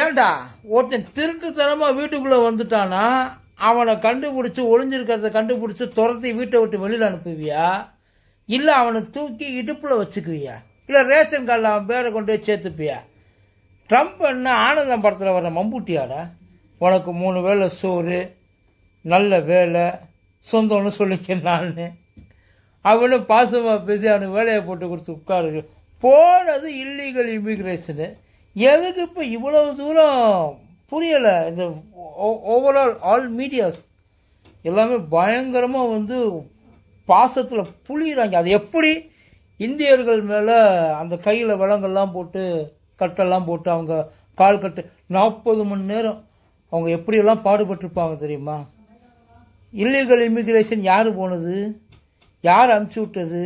ஏண்டா ஒருத்தன் திருட்டுத்தனமா வீட்டுக்குள்ள வந்துட்டானா அவனை கண்டுபிடிச்சு ஒளிஞ்சிருக்கிறத கண்டுபிடிச்சு துரத்தி வீட்டை விட்டு வெளியில அனுப்புவியா, இல்ல அவனை தூக்கி இடுப்புல வச்சுக்குவியா, இல்ல ரேஷன் கார்டில் அவன் பேரை கொண்டு போய் சேர்த்துப்பியா? ட்ரம்ப் என்ன ஆனந்தம் படத்தில் வர மம்பூட்டியாடா? உனக்கு 3 வேளை சோறு, நல்ல வேலை, சொந்தம்னு சொல்லிக்கிறான்னு அவனு பாசமா பேசி அவனுக்கு வேலையை போட்டு கொடுத்து உட்காரு. போனது இல்லீகல் இமிகிரேஷனு. எதுக்கு இப்போ இவ்வளவு தூரம் புரியலை. இந்த ஓவரால் ஆல் மீடியாஸ் எல்லாமே பயங்கரமாக வந்து பாசத்தில் புளிகிறாங்க. அது எப்படி இந்தியர்கள் மேலே அந்த கையில் விலங்கெல்லாம் போட்டு கட்டெல்லாம் போட்டு அவங்க கால் கட்டு 40 மணி நேரம் அவங்க எப்படியெல்லாம் பாடுபட்டிருப்பாங்க தெரியுமா? இல்லீகல் இமிகிரேஷன் யார் போனது, யார் அனுப்பிச்சி விட்டது?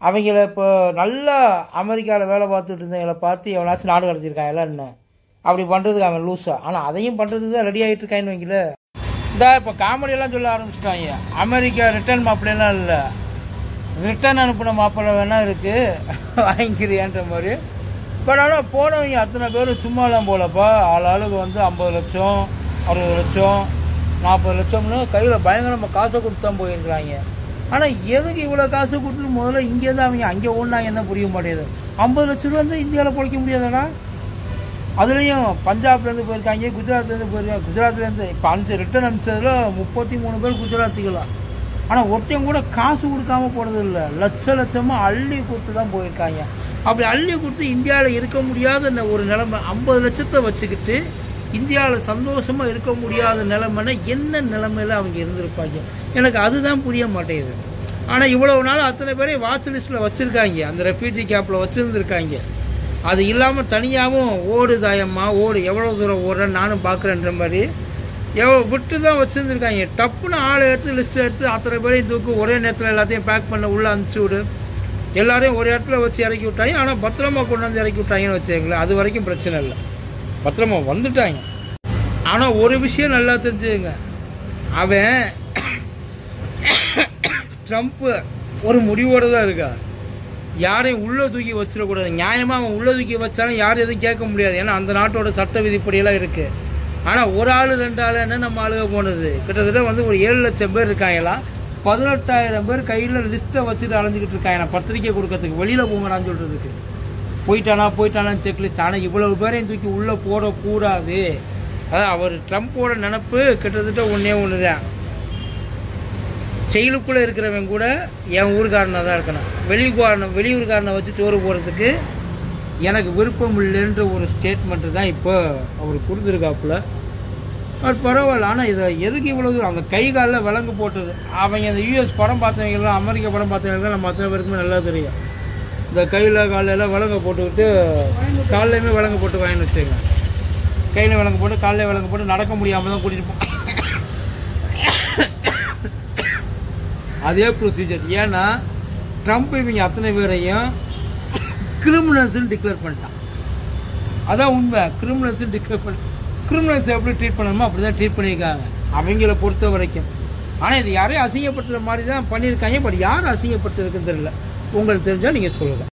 அவங்கள இப்போ நல்லா அமெரிக்காவில் வேலை பார்த்துட்டு இருந்தவங்களை பார்த்து எவனாச்சும் நாடு கடத்திருக்காங்கல்ல, என்ன அப்படி பண்ணுறதுக்கு அவன் லூஸா? ஆனால் அதையும் பண்ணுறதுக்கு தான் ரெடி ஆகிட்டு இருக்கான்னு வைங்கள. இந்த இப்போ காமெடியெல்லாம் சொல்ல ஆரம்பிச்சிட்டாங்க. அமெரிக்கா ரிட்டர்ன் மாப்பிள்ளைலாம் இல்லை, ரிட்டர்ன் அனுப்பின மாப்பிள்ளை வேணா இருக்குது வாங்கிக்கிறியான்ற மாதிரி. பட் ஆனால் போனவங்க அத்தனை பேரும் சும்மாலாம் போலப்பா. ஆளுக்கு வந்து 50 லட்சம் 60 லட்சம் 40 லட்சம்னு கையில் பயங்கரமாக காசை கொடுத்து தான் போயிருக்கிறாங்க. ஆனால் எதுக்கு இவ்வளோ காசு கொடுத்து முதல்ல இங்கேருந்து அவங்க அங்கே ஓடினாங்க என்ன புரிய மாட்டேங்குது. 50 லட்ச ரூபா வந்து இந்தியாவில் பிழைக்க முடியாதடா. அதுலேயும் பஞ்சாப்லேருந்து போயிருக்காங்க, குஜராத்லேருந்து போயிருக்காங்க. குஜராத்லேருந்து இப்போ ரிட்டர்ன் அனுப்பிச்சதில் 33 பேர் குஜராத்திகளா. ஆனால் ஒருத்தையும் கூட காசு கொடுக்காம போனது இல்லை, லட்சமாக அள்ளி கொடுத்து தான் போயிருக்காங்க. அப்படி அள்ளி கொடுத்து இந்தியாவில் இருக்க முடியாத ஒரு நிலைமை, 50 லட்சத்தை வச்சுக்கிட்டு இந்தியாவில் சந்தோஷமாக இருக்க முடியாத நிலைமைன்னா என்ன நிலைமையில் அவங்க இருந்திருப்பாங்க? எனக்கு அதுதான் புரிய மாட்டேங்குது. ஆனால் இவ்வளவு நாள் அத்தனை பேரையும் வாட்ச் லிஸ்ட்டில் வச்சுருக்காங்க, அந்த ரெஃப்யூஜி கேப்பில் வச்சுருந்துருக்காங்க. அது இல்லாமல் தனியாகவும் ஓடு தாயம்மா ஓடு, எவ்வளோ தூரம் ஓடுறேன்னு நானும் பார்க்குறேன்ற மாதிரி விட்டு தான் வச்சுருந்துருக்காங்க. டப்புன்னு ஆளை எடுத்து லிஸ்ட் எடுத்து அத்தனை பேரையும் தூக்கு ஒரே நேரத்தில் எல்லாத்தையும் பேக் பண்ண உள்ளே அனுப்பிச்சி விடு, எல்லாரையும் ஒரு இடத்துல வச்சு இறக்கி விட்டாங்க. ஆனால் பத்திரமா கொண்டு வந்து இறக்கி விட்டாங்கன்னு வச்சுங்களேன், அது வரைக்கும் பிரச்சனை இல்லை, பத்திரமா வந்துட்டாங்க. ஆனால் ஒரு விஷயம் நல்லா தெரிஞ்சுங்க, அவன் ட்ரம்ப்பு ஒரு முடிவோடு தான் இருக்கா. யாரையும் உள்ளே தூக்கி வச்சிடக்கூடாது. நியாயமாக அவன் உள்ளே தூக்கி வச்சாலும் யாரும் எதுவும் கேட்க முடியாது, ஏன்னா அந்த நாட்டோட சட்ட விதிப்படியெல்லாம் இருக்குது. ஆனால் ஒரு ஆள் 2 ஆள் என்ன நம்ம ஆளுக போனது கிட்டத்தட்ட வந்து ஒரு 7 லட்சம் பேர் இருக்காங்களாம். 18,000 பேர் கையில் லிஸ்ட்டை வச்சுட்டு அலைஞ்சிக்கிட்டு இருக்காங்க பத்திரிக்கை கொடுக்கறதுக்கு, வெளியில் போங்கடான்னு சொல்கிறதுக்கு. போயிட்டானான்னு செக்லிஸ்ட். ஆனால் இவ்வளவு பேரையும் தூக்கி உள்ளே போடக்கூடாது. அதான் அவர் ட்ரம்ப்போட நினப்பு கிட்டத்தட்ட ஒன்று தான். செயலுக்குள்ளே இருக்கிறவன் கூட என் ஊருக்காரனாக தான் இருக்கணும், வெளியூருக்காரனை வச்சு சோறு போகிறதுக்கு எனக்கு விருப்பம் இல்லைன்ற ஒரு ஸ்டேட்மெண்ட்டு தான் இப்போ அவர் கொடுத்துருக்காப்புல. பட் பரவாயில்ல. ஆனால் இதை எதுக்கு இவ்வளோ தூரம் அந்த கை காலில் விலங்கு போட்டது? அவங்க இந்த யூஎஸ் படம் பார்த்தவங்கலாம், அமெரிக்கா படம் பார்த்தவங்கலாம் நம்ம அத்தனை பேருக்குமே நல்லா தெரியும். இந்த கையில் காலையில் விலங்கு போட்டுக்கிட்டு காலையுமே விலங்கு போட்டு வாங்கின்னு வச்சுங்க, கையில் விலங்கு போட்டு காலையில் விலங்கு போட்டு நடக்க முடியாமல் தான் கூட்டிகிட்டு போ. அதே ப்ரொசீஜர். ஏன்னா ட்ரம்ப் இவங்க அத்தனை பேரையும் கிரிமினல்ஸ்ன்னு டிக்ளேர் பண்ணிட்டான். அதான் உண்மை, கிரிமினல்ஸ்ன்னு டிக்ளேர் பண்ண. கிரிமினல்ஸ் எப்படி ட்ரீட் பண்ணணுமோ அப்படி தான் ட்ரீட் பண்ணியிருக்காங்க அவங்கள பொறுத்த வரைக்கும். ஆனால் இது யாரையும் அசிங்கப்படுத்துகிற மாதிரி தான் பண்ணியிருக்காங்க. பட் யார் அசிங்கப்படுத்துறதுக்குன்னு தெரியல. உங்களுக்கு தெரிஞ்சால் நீங்கள் சொல்லுங்கள்.